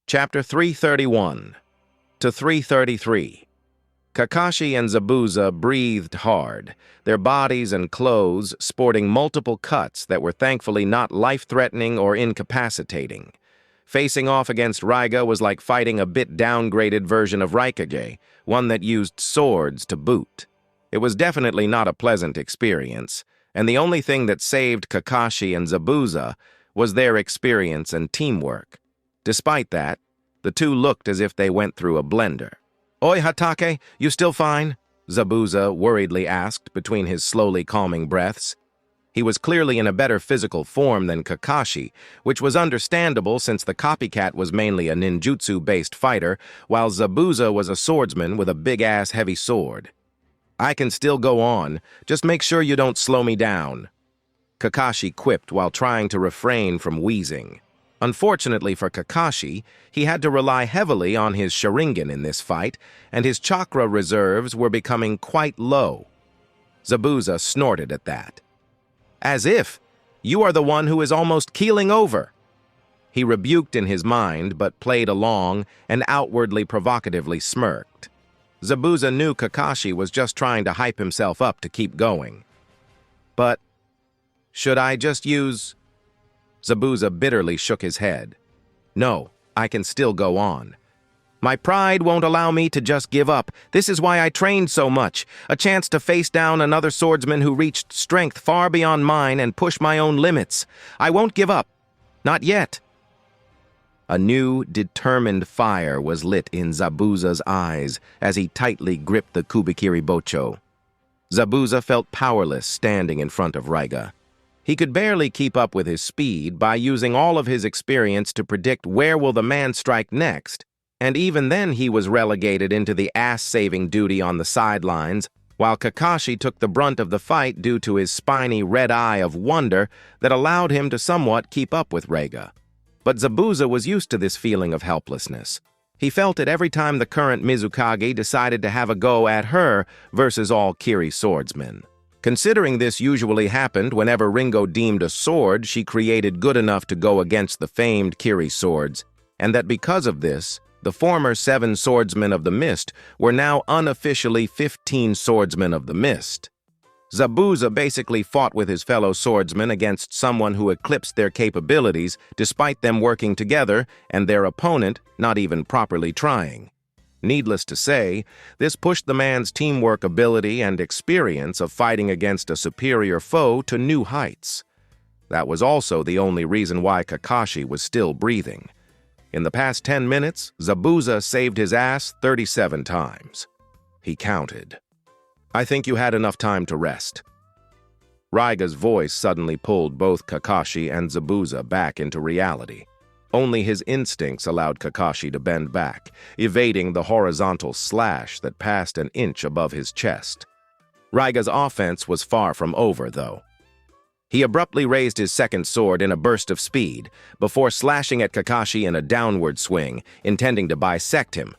Chapter 331 to 333. Kakashi and Zabuza breathed hard, their bodies and clothes sporting multiple cuts that were thankfully not life-threatening or incapacitating. Facing off against Raiga was like fighting a bit downgraded version of Raikage, one that used swords to boot. It was definitely not a pleasant experience, and the only thing that saved Kakashi and Zabuza was their experience and teamwork. Despite that, the two looked as if they went through a blender. "Oi, Hatake, you still fine?" Zabuza worriedly asked between his slowly calming breaths. He was clearly in a better physical form than Kakashi, which was understandable since the copycat was mainly a ninjutsu-based fighter, while Zabuza was a swordsman with a big-ass heavy sword. "I can still go on. Just make sure you don't slow me down," Kakashi quipped while trying to refrain from wheezing. Unfortunately for Kakashi, he had to rely heavily on his Sharingan in this fight, and his chakra reserves were becoming quite low. Zabuza snorted at that. "As if! You are the one who is almost keeling over!" He rebuked in his mind, but played along and outwardly provocatively smirked. Zabuza knew Kakashi was just trying to hype himself up to keep going. "But should I just use—" Zabuza bitterly shook his head. "No, I can still go on. My pride won't allow me to just give up. This is why I trained so much. A chance to face down another swordsman who reached strength far beyond mine and push my own limits. I won't give up. Not yet." A new, determined fire was lit in Zabuza's eyes as he tightly gripped the Kubikiri Bocho. Zabuza felt powerless standing in front of Raiga. He could barely keep up with his speed by using all of his experience to predict where will the man strike next, and even then he was relegated into the ass-saving duty on the sidelines, while Kakashi took the brunt of the fight due to his spiny red eye of wonder that allowed him to somewhat keep up with Raiga. But Zabuza was used to this feeling of helplessness. He felt it every time the current Mizukage decided to have a go at her versus all Kiri swordsmen. Considering this usually happened whenever Ringo deemed a sword she created good enough to go against the famed Kiri swords, and that because of this, the former 7 swordsmen of the Mist were now unofficially 15 swordsmen of the Mist. Zabuza basically fought with his fellow swordsmen against someone who eclipsed their capabilities despite them working together and their opponent not even properly trying. Needless to say, this pushed the man's teamwork ability and experience of fighting against a superior foe to new heights. That was also the only reason why Kakashi was still breathing. In the past 10 minutes, Zabuza saved his ass 37 times. He counted. "I think you had enough time to rest." Raiga's voice suddenly pulled both Kakashi and Zabuza back into reality. Only his instincts allowed Kakashi to bend back, evading the horizontal slash that passed an inch above his chest. Raiga's offense was far from over, though. He abruptly raised his second sword in a burst of speed, before slashing at Kakashi in a downward swing, intending to bisect him.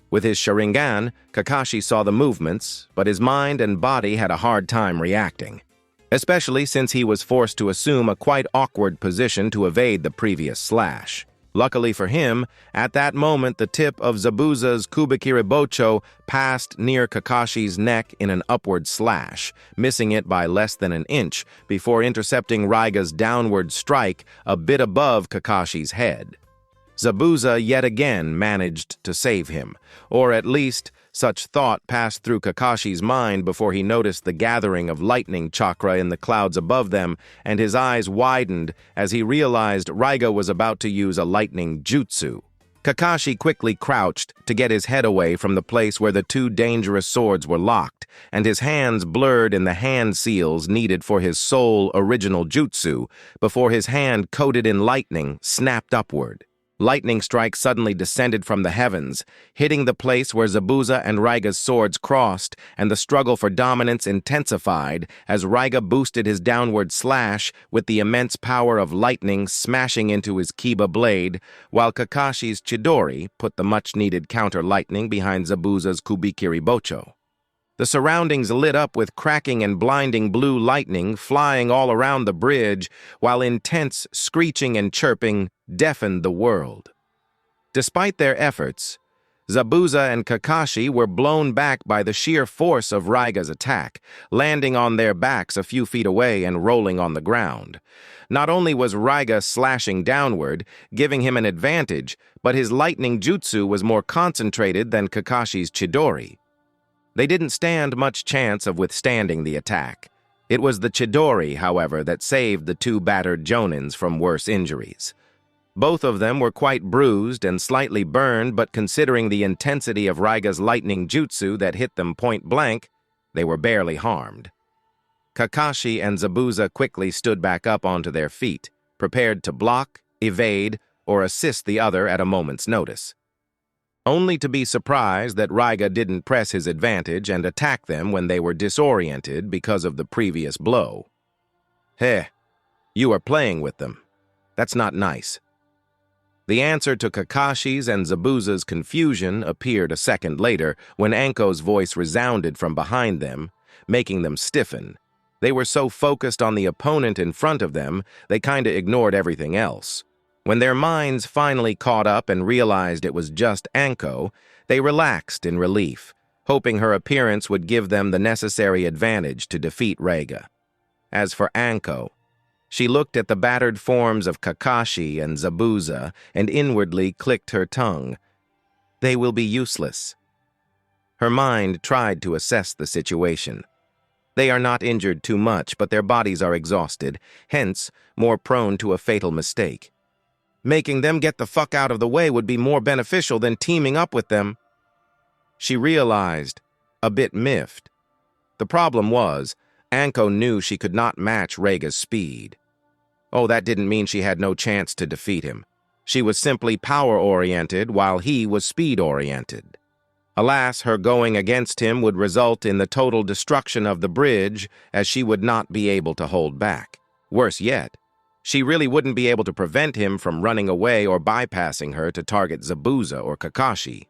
With his Sharingan, Kakashi saw the movements, but his mind and body had a hard time reacting, especially since he was forced to assume a quite awkward position to evade the previous slash. Luckily for him, at that moment the tip of Zabuza's Kubikiri Bocho passed near Kakashi's neck in an upward slash, missing it by less than an inch before intercepting Raiga's downward strike a bit above Kakashi's head. Zabuza yet again managed to save him, or at least such thought passed through Kakashi's mind before he noticed the gathering of lightning chakra in the clouds above them, and his eyes widened as he realized Raiga was about to use a lightning jutsu. Kakashi quickly crouched to get his head away from the place where the 2 dangerous swords were locked, and his hands blurred in the hand seals needed for his sole original jutsu before his hand coated in lightning snapped upward. Lightning strikes suddenly descended from the heavens, hitting the place where Zabuza and Raiga's swords crossed, and the struggle for dominance intensified as Raiga boosted his downward slash with the immense power of lightning smashing into his Kiba blade, while Kakashi's Chidori put the much-needed counter-lightning behind Zabuza's Kubikiri Bocho. The surroundings lit up with cracking and blinding blue lightning flying all around the bridge, while intense screeching and chirping deafened the world. Despite their efforts, Zabuza and Kakashi were blown back by the sheer force of Raiga's attack, landing on their backs a few feet away and rolling on the ground. Not only was Raiga slashing downward, giving him an advantage, but his lightning jutsu was more concentrated than Kakashi's Chidori. They didn't stand much chance of withstanding the attack. It was the Chidori, however, that saved the two battered Jonins from worse injuries. Both of them were quite bruised and slightly burned, but considering the intensity of Raiga's lightning jutsu that hit them point blank, they were barely harmed. Kakashi and Zabuza quickly stood back up onto their feet, prepared to block, evade, or assist the other at a moment's notice. Only to be surprised that Raiga didn't press his advantage and attack them when they were disoriented because of the previous blow. "Heh, you are playing with them. That's not nice." The answer to Kakashi's and Zabuza's confusion appeared a second later when Anko's voice resounded from behind them, making them stiffen. They were so focused on the opponent in front of them, they kinda ignored everything else. When their minds finally caught up and realized it was just Anko, they relaxed in relief, hoping her appearance would give them the necessary advantage to defeat Raiga. As for Anko, she looked at the battered forms of Kakashi and Zabuza and inwardly clicked her tongue. They will be useless. Her mind tried to assess the situation. They are not injured too much, but their bodies are exhausted, hence more prone to a fatal mistake. Making them get the fuck out of the way would be more beneficial than teaming up with them. She realized, a bit miffed. The problem was, Anko knew she could not match Raiga's speed. Oh, that didn't mean she had no chance to defeat him. She was simply power-oriented while he was speed-oriented. Alas, her going against him would result in the total destruction of the bridge, as she would not be able to hold back. Worse yet, she really wouldn't be able to prevent him from running away or bypassing her to target Zabuza or Kakashi.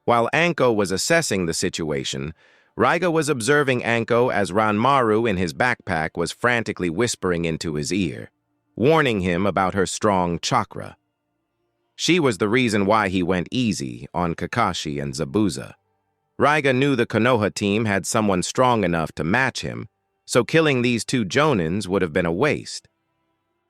While Anko was assessing the situation, Raiga was observing Anko as Ranmaru in his backpack was frantically whispering into his ear, warning him about her strong chakra. She was the reason why he went easy on Kakashi and Zabuza. Raiga knew the Konoha team had someone strong enough to match him, so killing these two Jonins would have been a waste.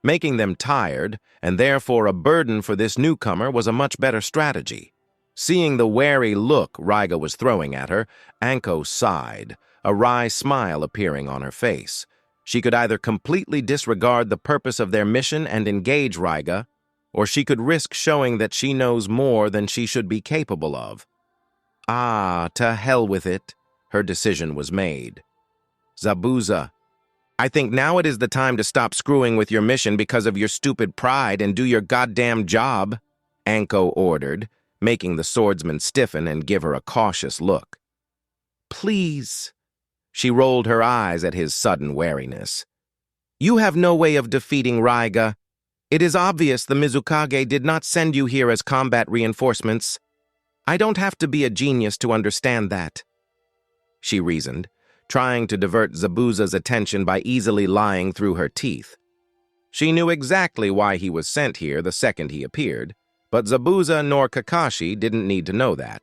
Making them tired, and therefore a burden for this newcomer, was a much better strategy. Seeing the wary look Raiga was throwing at her, Anko sighed, a wry smile appearing on her face. She could either completely disregard the purpose of their mission and engage Raiga, or she could risk showing that she knows more than she should be capable of. Ah, to hell with it, her decision was made. Zabuza, I think now it is the time to stop screwing with your mission because of your stupid pride and do your goddamn job, Anko ordered, making the swordsman stiffen and give her a cautious look. Please. She rolled her eyes at his sudden wariness. You have no way of defeating Raiga. It is obvious the Mizukage did not send you here as combat reinforcements. I don't have to be a genius to understand that, she reasoned, trying to divert Zabuza's attention by easily lying through her teeth. She knew exactly why he was sent here the second he appeared, but Zabuza nor Kakashi didn't need to know that.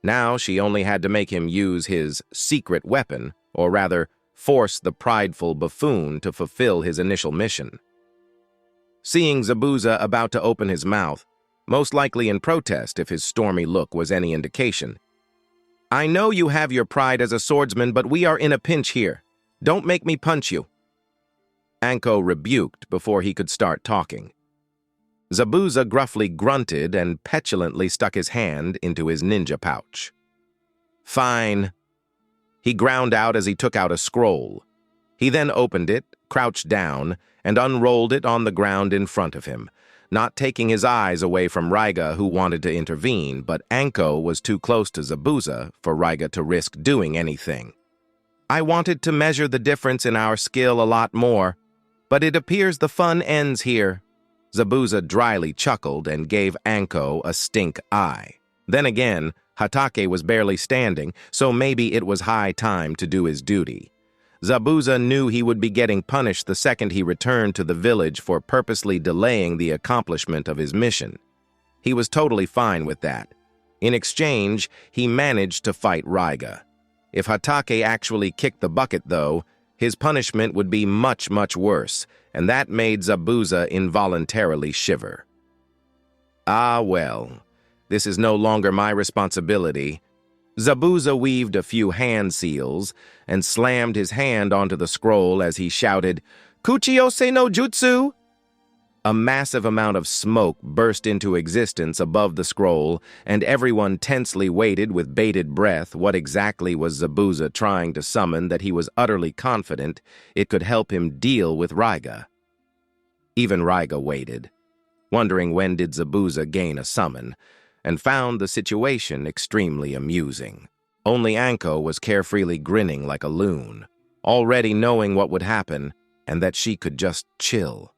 Now she only had to make him use his secret weapon, or rather, force the prideful buffoon to fulfill his initial mission. Seeing Zabuza about to open his mouth, most likely in protest if his stormy look was any indication, I know you have your pride as a swordsman, but we are in a pinch here. Don't make me punch you. Anko rebuked before he could start talking. Zabuza gruffly grunted and petulantly stuck his hand into his ninja pouch. Fine. He ground out as he took out a scroll. He then opened it, crouched down, and unrolled it on the ground in front of him, not taking his eyes away from Raiga, who wanted to intervene, but Anko was too close to Zabuza for Raiga to risk doing anything. I wanted to measure the difference in our skill a lot more, but it appears the fun ends here. Zabuza dryly chuckled and gave Anko a stink eye. Then again, Hatake was barely standing, so maybe it was high time to do his duty. Zabuza knew he would be getting punished the second he returned to the village for purposely delaying the accomplishment of his mission. He was totally fine with that. In exchange, he managed to fight Raiga. If Hatake actually kicked the bucket, though, his punishment would be much, much worse, and that made Zabuza involuntarily shiver. Ah, well, this is no longer my responsibility. Zabuza weaved a few hand seals and slammed his hand onto the scroll as he shouted, "Kuchiyose no Jutsu!" A massive amount of smoke burst into existence above the scroll, and everyone tensely waited with bated breath what exactly was Zabuza trying to summon that he was utterly confident it could help him deal with Raiga. Even Raiga waited, wondering when did Zabuza gain a summon, and found the situation extremely amusing. Only Anko was carefreely grinning like a loon, already knowing what would happen and that she could just chill.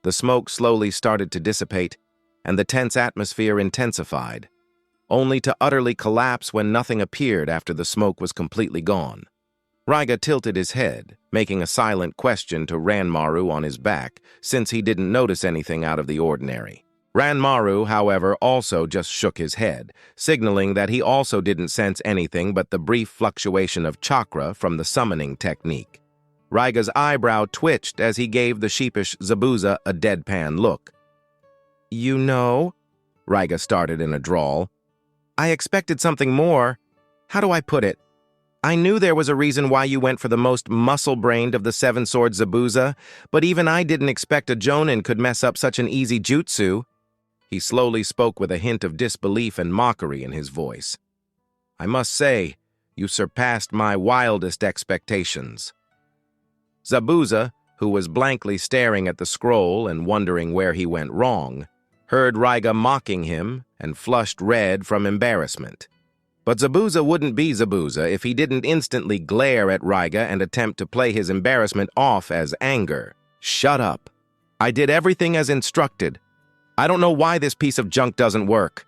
The smoke slowly started to dissipate, and the tense atmosphere intensified, only to utterly collapse when nothing appeared after the smoke was completely gone. Raiga tilted his head, making a silent question to Ranmaru on his back, since he didn't notice anything out of the ordinary. Ranmaru, however, also just shook his head, signaling that he also didn't sense anything but the brief fluctuation of chakra from the summoning technique. Raiga's eyebrow twitched as he gave the sheepish Zabuza a deadpan look. "You know," Raiga started in a drawl, "I expected something more. How do I put it? I knew there was a reason why you went for the most muscle-brained of the seven-sword Zabuza, but even I didn't expect a Jonin could mess up such an easy jutsu." He slowly spoke with a hint of disbelief and mockery in his voice. "I must say, you surpassed my wildest expectations." Zabuza, who was blankly staring at the scroll and wondering where he went wrong, heard Raiga mocking him and flushed red from embarrassment. But Zabuza wouldn't be Zabuza if he didn't instantly glare at Raiga and attempt to play his embarrassment off as anger. "Shut up. I did everything as instructed. I don't know why this piece of junk doesn't work,"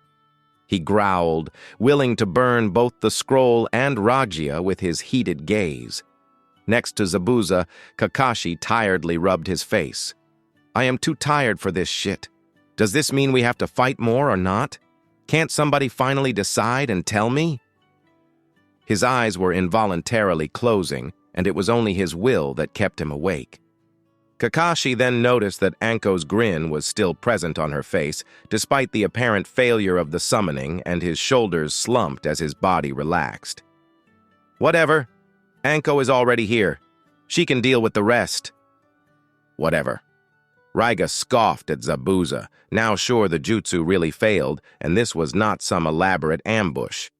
he growled, willing to burn both the scroll and Ragia with his heated gaze. Next to Zabuza, Kakashi tiredly rubbed his face. "I am too tired for this shit. Does this mean we have to fight more or not? Can't somebody finally decide and tell me?" His eyes were involuntarily closing, and it was only his will that kept him awake. Kakashi then noticed that Anko's grin was still present on her face, despite the apparent failure of the summoning, and his shoulders slumped as his body relaxed. "Whatever. Anko is already here. She can deal with the rest." "Whatever." Raiga scoffed at Zabuza, now sure the jutsu really failed, and this was not some elaborate ambush.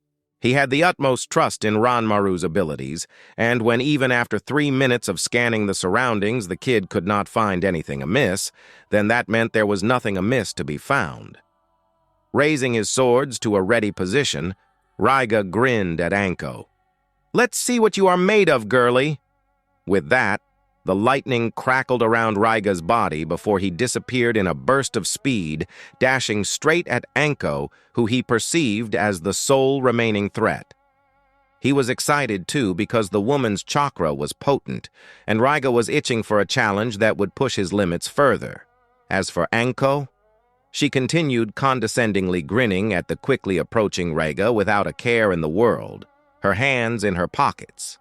He had the utmost trust in Ranmaru's abilities, and when even after 3 minutes of scanning the surroundings the kid could not find anything amiss, then that meant there was nothing amiss to be found. Raising his swords to a ready position, Raiga grinned at Anko. "Let's see what you are made of, girlie." With that, the lightning crackled around Raiga's body before he disappeared in a burst of speed, dashing straight at Anko, who he perceived as the sole remaining threat. He was excited, too, because the woman's chakra was potent, and Raiga was itching for a challenge that would push his limits further. As for Anko, she continued condescendingly grinning at the quickly approaching Raiga without a care in the world, her hands in her pockets.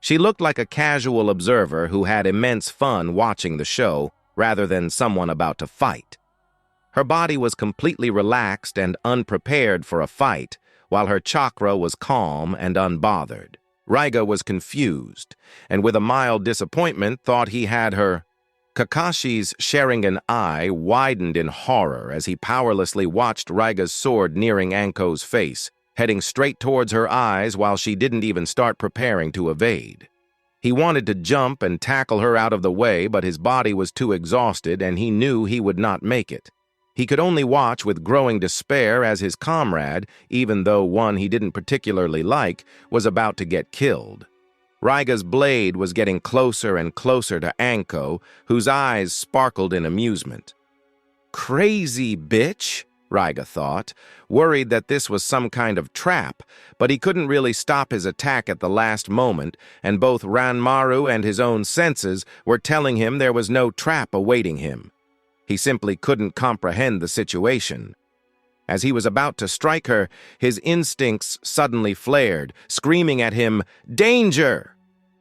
She looked like a casual observer who had immense fun watching the show rather than someone about to fight. Her body was completely relaxed and unprepared for a fight, while her chakra was calm and unbothered. Raiga was confused, and with a mild disappointment thought he had her. Kakashi's Sharingan eye widened in horror as he powerlessly watched Raiga's sword nearing Anko's face, heading straight towards her eyes while she didn't even start preparing to evade. He wanted to jump and tackle her out of the way, but his body was too exhausted and he knew he would not make it. He could only watch with growing despair as his comrade, even though one he didn't particularly like, was about to get killed. Raiga's blade was getting closer and closer to Anko, whose eyes sparkled in amusement. "Crazy bitch," Raiga thought, worried that this was some kind of trap, but he couldn't really stop his attack at the last moment, and both Ranmaru and his own senses were telling him there was no trap awaiting him. He simply couldn't comprehend the situation. As he was about to strike her, his instincts suddenly flared, screaming at him, "Danger!"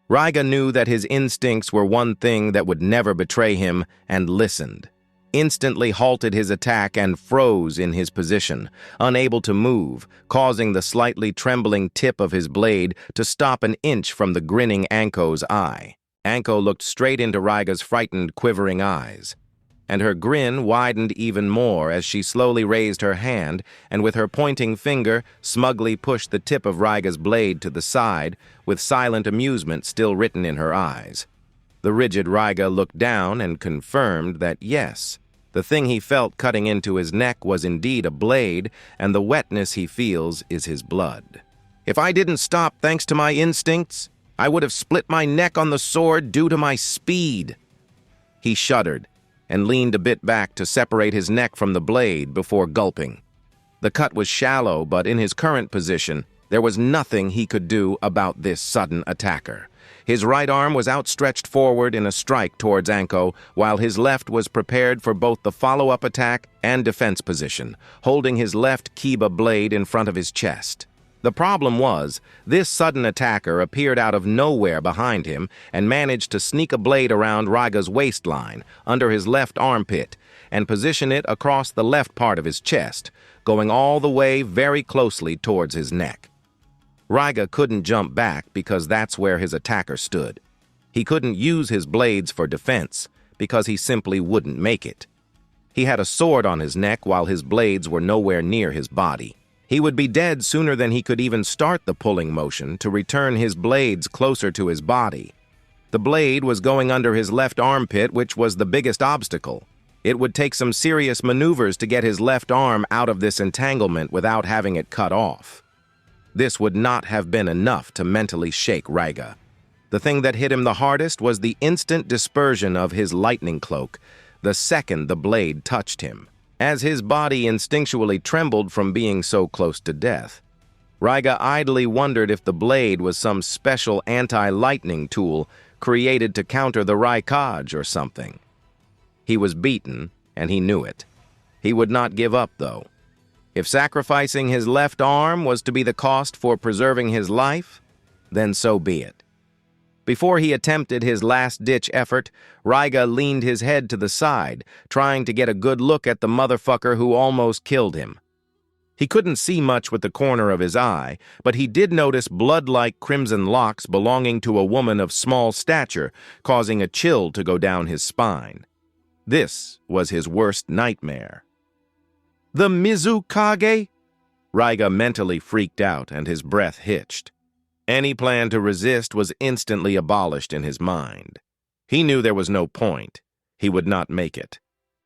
Raiga knew that his instincts were one thing that would never betray him, and listened. Instantly halted his attack and froze in his position, unable to move, causing the slightly trembling tip of his blade to stop an inch from the grinning Anko's eye. Anko looked straight into Raiga's frightened, quivering eyes, and her grin widened even more as she slowly raised her hand and with her pointing finger smugly pushed the tip of Raiga's blade to the side, with silent amusement still written in her eyes. The rigid Raiga looked down and confirmed that yes, the thing he felt cutting into his neck was indeed a blade, and the wetness he feels is his blood. "If I didn't stop thanks to my instincts, I would have split my neck on the sword due to my speed." He shuddered and leaned a bit back to separate his neck from the blade before gulping. The cut was shallow, but in his current position, there was nothing he could do about this sudden attacker. His right arm was outstretched forward in a strike towards Anko, while his left was prepared for both the follow-up attack and defense position, holding his left Kiba blade in front of his chest. The problem was, this sudden attacker appeared out of nowhere behind him and managed to sneak a blade around Raiga's waistline, under his left armpit, and position it across the left part of his chest, going all the way very closely towards his neck. Raiga couldn't jump back because that's where his attacker stood. He couldn't use his blades for defense because he simply wouldn't make it. He had a sword on his neck while his blades were nowhere near his body. He would be dead sooner than he could even start the pulling motion to return his blades closer to his body. The blade was going under his left armpit, which was the biggest obstacle. It would take some serious maneuvers to get his left arm out of this entanglement without having it cut off. This would not have been enough to mentally shake Raiga. The thing that hit him the hardest was the instant dispersion of his lightning cloak, the second the blade touched him, as his body instinctually trembled from being so close to death. Raiga idly wondered if the blade was some special anti-lightning tool created to counter the Raikage or something. He was beaten, and he knew it. He would not give up, though. If sacrificing his left arm was to be the cost for preserving his life, then so be it. Before he attempted his last-ditch effort, Raiga leaned his head to the side, trying to get a good look at the motherfucker who almost killed him. He couldn't see much with the corner of his eye, but he did notice blood-like crimson locks belonging to a woman of small stature, causing a chill to go down his spine. This was his worst nightmare. "The Mizukage?" Raiga mentally freaked out, and his breath hitched. Any plan to resist was instantly abolished in his mind. He knew there was no point. He would not make it.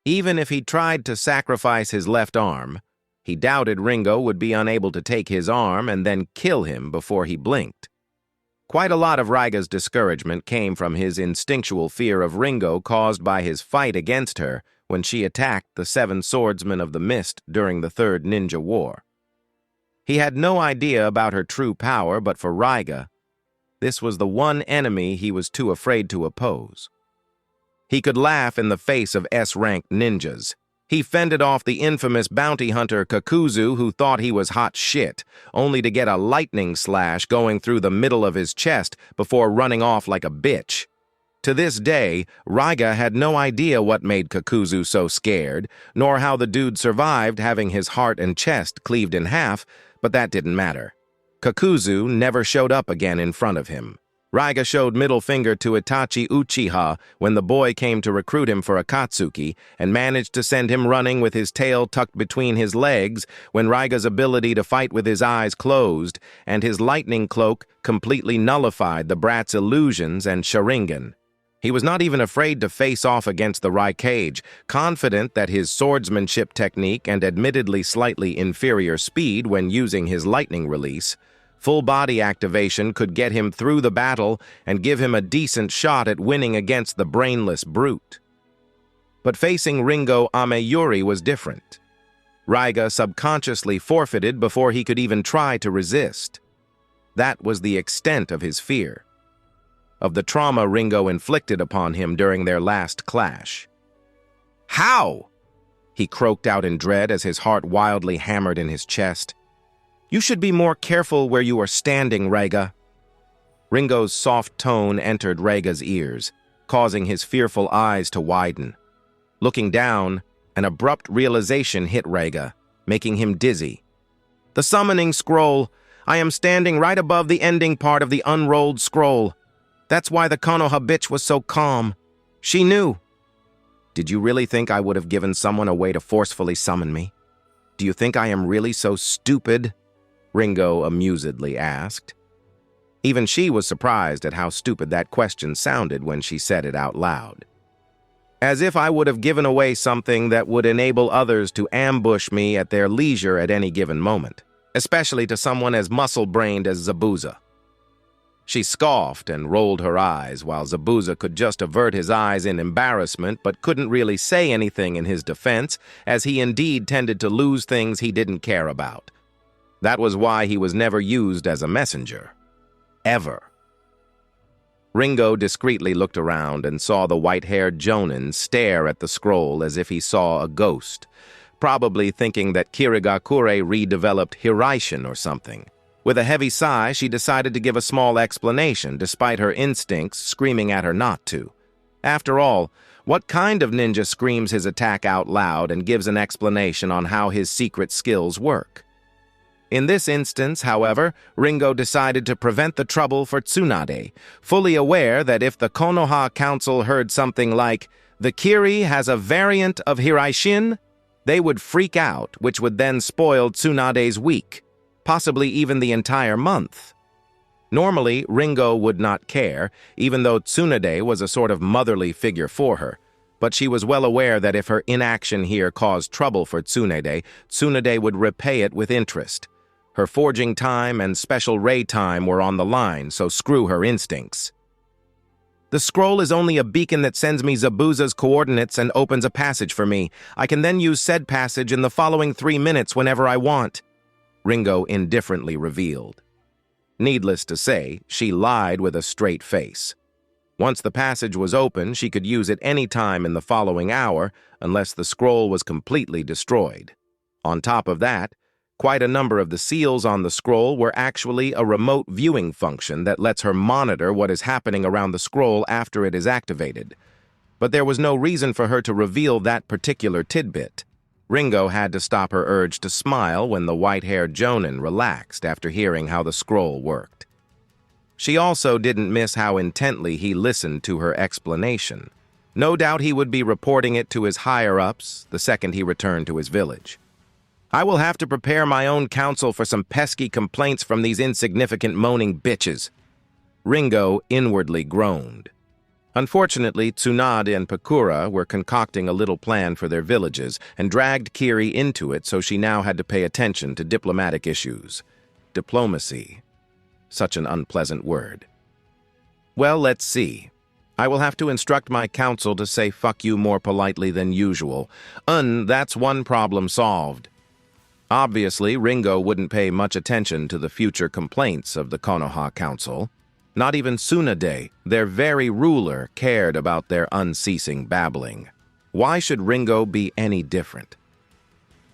Even if he tried to sacrifice his left arm, he doubted Ringo would be unable to take his arm and then kill him before he blinked. Quite a lot of Raiga's discouragement came from his instinctual fear of Ringo caused by his fight against her when she attacked the 7 swordsmen of the mist during the Third Ninja War. He had no idea about her true power, but for Raiga, this was the one enemy he was too afraid to oppose. He could laugh in the face of S-ranked ninjas. He fended off the infamous bounty hunter Kakuzu, who thought he was hot shit, only to get a lightning slash going through the middle of his chest before running off like a bitch. To this day, Raiga had no idea what made Kakuzu so scared, nor how the dude survived having his heart and chest cleaved in half, but that didn't matter. Kakuzu never showed up again in front of him. Raiga showed middle finger to Itachi Uchiha when the boy came to recruit him for Akatsuki and managed to send him running with his tail tucked between his legs when Raiga's ability to fight with his eyes closed and his lightning cloak completely nullified the brat's illusions and Sharingan. He was not even afraid to face off against the Raikage, confident that his swordsmanship technique and admittedly slightly inferior speed when using his lightning release, full body activation could get him through the battle and give him a decent shot at winning against the brainless brute. But facing Ringo Ameyuri was different. Raiga subconsciously forfeited before he could even try to resist. That was the extent of his fear, of the trauma Ringo inflicted upon him during their last clash. How? He croaked out in dread as his heart wildly hammered in his chest. You should be more careful where you are standing, Reiga. Ringo's soft tone entered Reiga's ears, causing his fearful eyes to widen. Looking down, an abrupt realization hit Reiga, making him dizzy. The summoning scroll. I am standing right above the ending part of the unrolled scroll. That's why the Konoha bitch was so calm. She knew. Did you really think I would have given someone a way to forcefully summon me? Do you think I am really so stupid? Ringo amusedly asked. Even she was surprised at how stupid that question sounded when she said it out loud. As if I would have given away something that would enable others to ambush me at their leisure at any given moment, especially to someone as muscle-brained as Zabuza. She scoffed and rolled her eyes while Zabuza could just avert his eyes in embarrassment but couldn't really say anything in his defense, as he indeed tended to lose things he didn't care about. That was why he was never used as a messenger. Ever. Ringo discreetly looked around and saw the white-haired Jonin stare at the scroll as if he saw a ghost, probably thinking that Kirigakure redeveloped Hiraishin or something. With a heavy sigh, she decided to give a small explanation, despite her instincts screaming at her not to. After all, what kind of ninja screams his attack out loud and gives an explanation on how his secret skills work? In this instance, however, Ringo decided to prevent the trouble for Tsunade, fully aware that if the Konoha Council heard something like, "The Kiri has a variant of Hiraishin," they would freak out, which would then spoil Tsunade's week, possibly even the entire month. Normally, Ringo would not care, even though Tsunade was a sort of motherly figure for her, but she was well aware that if her inaction here caused trouble for Tsunade, Tsunade would repay it with interest. Her forging time and special ray time were on the line, so screw her instincts. The scroll is only a beacon that sends me Zabuza's coordinates and opens a passage for me. I can then use said passage in the following 3 minutes whenever I want, Ringo indifferently revealed. Needless to say, she lied with a straight face. Once the passage was open, she could use it any time in the following hour, unless the scroll was completely destroyed. On top of that, quite a number of the seals on the scroll were actually a remote viewing function that lets her monitor what is happening around the scroll after it is activated. But there was no reason for her to reveal that particular tidbit. Ringo had to stop her urge to smile when the white-haired Jonin relaxed after hearing how the scroll worked. She also didn't miss how intently he listened to her explanation. No doubt he would be reporting it to his higher-ups the second he returned to his village. I will have to prepare my own counsel for some pesky complaints from these insignificant moaning bitches. Ringo inwardly groaned. Unfortunately, Tsunade and Pakura were concocting a little plan for their villages and dragged Kiri into it, so she now had to pay attention to diplomatic issues. Diplomacy. Such an unpleasant word. Well, let's see. I will have to instruct my council to say fuck you more politely than usual. That's one problem solved. Obviously, Ringo wouldn't pay much attention to the future complaints of the Konoha Council. Not even Tsunade, their very ruler, cared about their unceasing babbling. Why should Ringo be any different?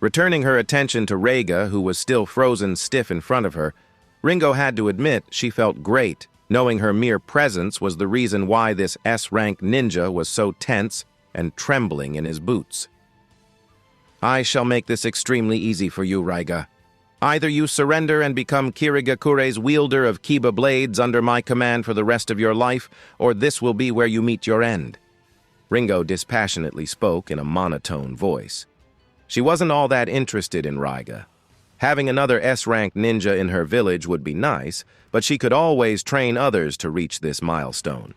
Returning her attention to Reiga, who was still frozen stiff in front of her, Ringo had to admit she felt great, knowing her mere presence was the reason why this S-rank ninja was so tense and trembling in his boots. I shall make this extremely easy for you, Reiga. Either you surrender and become Kirigakure's wielder of Kiba blades under my command for the rest of your life, or this will be where you meet your end. Ringo dispassionately spoke in a monotone voice. She wasn't all that interested in Reiga. Having another S-rank ninja in her village would be nice, but she could always train others to reach this milestone.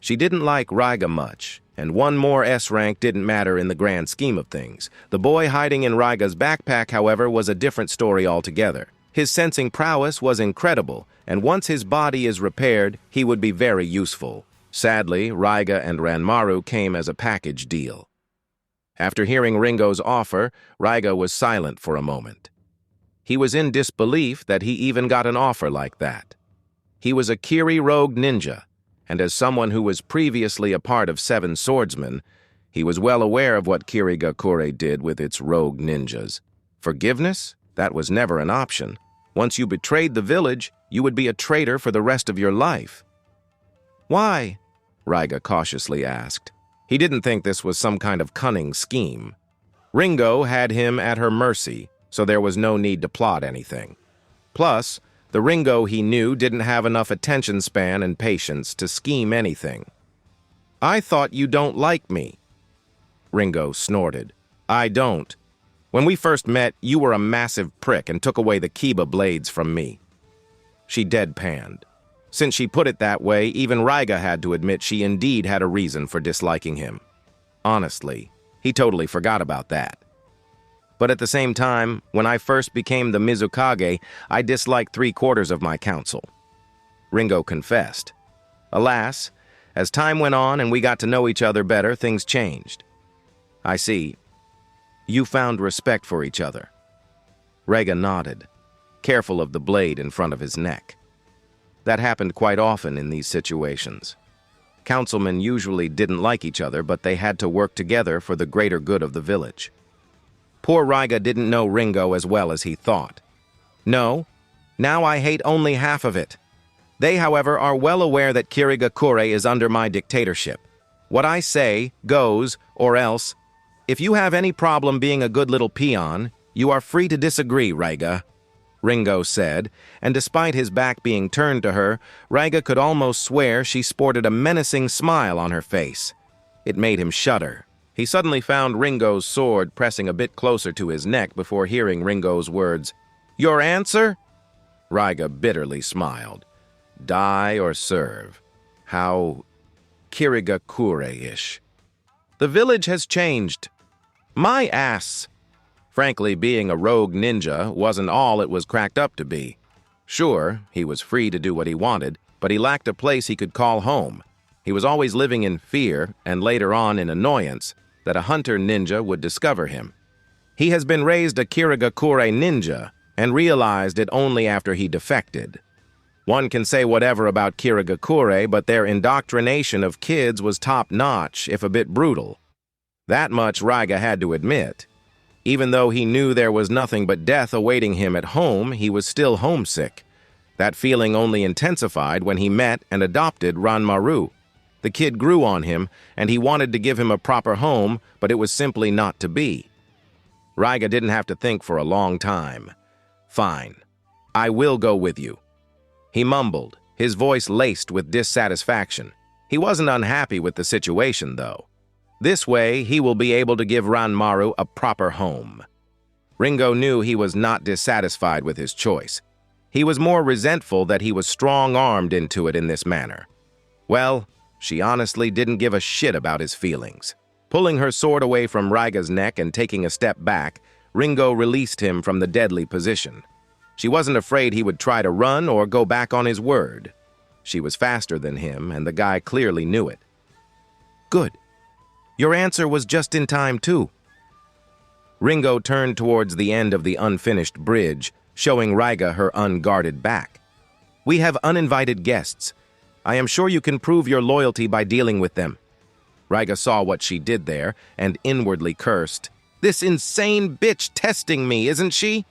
She didn't like Reiga much, and one more S-rank didn't matter in the grand scheme of things. The boy hiding in Raiga's backpack, however, was a different story altogether. His sensing prowess was incredible, and once his body is repaired, he would be very useful. Sadly, Reiga and Ranmaru came as a package deal. After hearing Ringo's offer, Reiga was silent for a moment. He was in disbelief that he even got an offer like that. He was a Kiri rogue ninja, and as someone who was previously a part of Seven Swordsmen, He was well aware of what Kirigakure did with its rogue ninjas. Forgiveness? That was never an option. Once you betrayed the village, you would be a traitor for the rest of your life. Why? Raiga cautiously asked. He didn't think this was some kind of cunning scheme. Ringo had him at her mercy, so there was no need to plot anything. Plus, the Ringo he knew didn't have enough attention span and patience to scheme anything. I thought you don't like me. Ringo snorted. I don't. When we first met, you were a massive prick and took away the Kiba blades from me. She deadpanned. Since she put it that way, even Raiga had to admit she indeed had a reason for disliking him. Honestly, he totally forgot about that. But at the same time, when I first became the Mizukage, I disliked 3/4 of my council. Ringo confessed. Alas, as time went on and we got to know each other better, things changed. I see. You found respect for each other. Raiga nodded, careful of the blade in front of his neck. That happened quite often in these situations. Councilmen usually didn't like each other, but they had to work together for the greater good of the village. Poor Raiga didn't know Ringo as well as he thought. No, now I hate only half of it. They, however, are well aware that Kirigakure is under my dictatorship. What I say goes, or else, if you have any problem being a good little peon, you are free to disagree, Raiga, Ringo said, and despite his back being turned to her, Raiga could almost swear she sported a menacing smile on her face. It made him shudder. He suddenly found Ringo's sword pressing a bit closer to his neck before hearing Ringo's words. Your answer? Raiga bitterly smiled. Die or serve. How Kirigakure-ish. The village has changed. My ass. Frankly, being a rogue ninja wasn't all it was cracked up to be. Sure, he was free to do what he wanted, but he lacked a place he could call home. He was always living in fear, and later on in annoyance, that a hunter ninja would discover him. He has been raised a Kirigakure ninja, and realized it only after he defected. One can say whatever about Kirigakure, but their indoctrination of kids was top-notch, if a bit brutal. That much Raiga had to admit. Even though he knew there was nothing but death awaiting him at home, he was still homesick. That feeling only intensified when he met and adopted Ranmaru. The kid grew on him, and he wanted to give him a proper home, but it was simply not to be. Raiga didn't have to think for a long time. Fine. I will go with you. He mumbled, his voice laced with dissatisfaction. He wasn't unhappy with the situation, though. This way, he will be able to give Ranmaru a proper home. Ringo knew he was not dissatisfied with his choice. He was more resentful that he was strong-armed into it in this manner. Well, she honestly didn't give a shit about his feelings. Pulling her sword away from Raiga's neck and taking a step back, Ringo released him from the deadly position. She wasn't afraid he would try to run or go back on his word. She was faster than him, and the guy clearly knew it. Good. Your answer was just in time, too. Ringo turned towards the end of the unfinished bridge, showing Raiga her unguarded back. We have uninvited guests. I am sure you can prove your loyalty by dealing with them. Raiga saw what she did there and inwardly cursed. This insane bitch testing me, isn't she?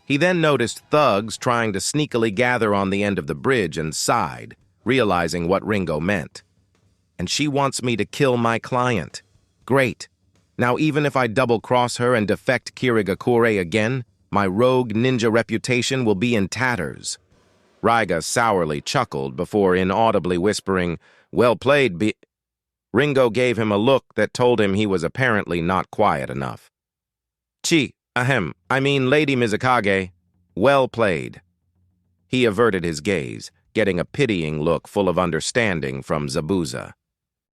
He then noticed thugs trying to sneakily gather on the end of the bridge and sighed, realizing what Ringo meant. And she wants me to kill my client. Great. Now even if I double-cross her and defect Kirigakure again, my rogue ninja reputation will be in tatters. Raiga sourly chuckled before inaudibly whispering, Well played, Ringo gave him a look that told him he was apparently not quiet enough. I mean Lady Mizukage, well played. He averted his gaze, getting a pitying look full of understanding from Zabuza.